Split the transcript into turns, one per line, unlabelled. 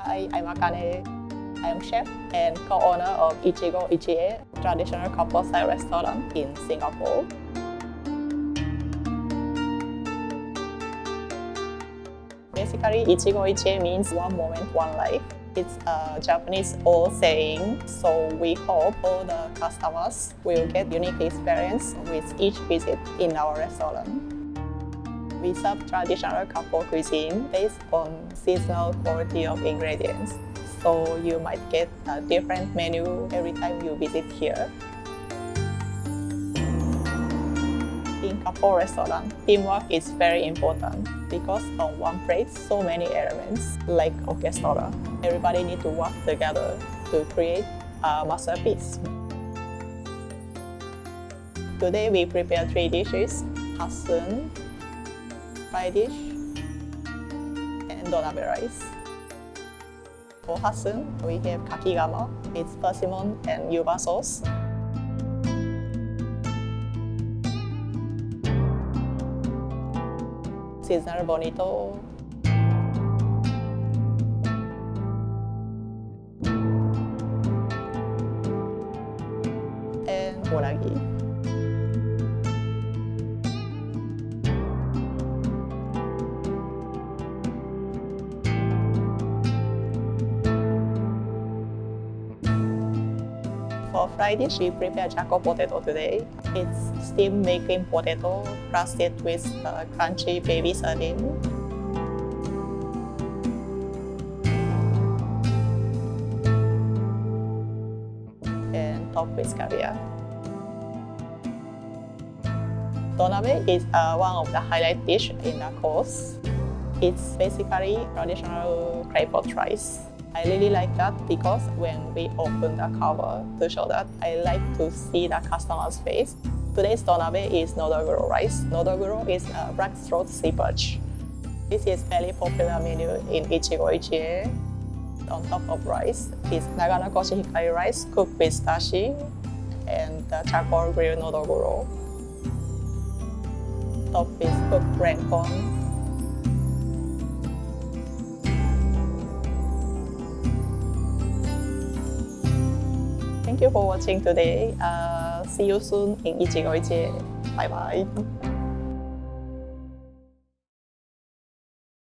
Hi, I'm Akane. I am chef and co-owner of Ichigo Ichie, traditional couple-style restaurant in Singapore. Basically, Ichigo Ichie means one moment, one life. It's a Japanese old saying, so we hope all the customers will get unique experience with each visit in our restaurant. We serve traditional couple cuisine based on seasonal quality of ingredients, so you might get a different menu every time you visit here. In couple restaurant, teamwork is very important because on one plate, so many elements like orchestra. Everybody needs to work together to create a masterpiece. Today we prepare 3 dishes: hasun, fried dish, and donabe rice. For hasun, we have kakigama, it's persimmon and yuba sauce. Seasonal bonito, and unagi. For fried dish, we prepare jaco potato today. It's steamed making potato crusted with crunchy baby sardine. And topped with caviar. Donabe is one of the highlight dish in the course. It's basically traditional clay pot rice. I really like that because when we open the cover to show that, I like to see the customer's face. Today's donabe is nodoguro rice. Nodoguro is a black-throat sea perch. This is very popular menu in Ichigo Ichie. On top of rice is Nagano koshihikari rice cooked with dashi and the charcoal grilled nodoguro. Topped with cooked renkon. Thank you for watching today. See you soon in Ichigo Ichie. Bye bye.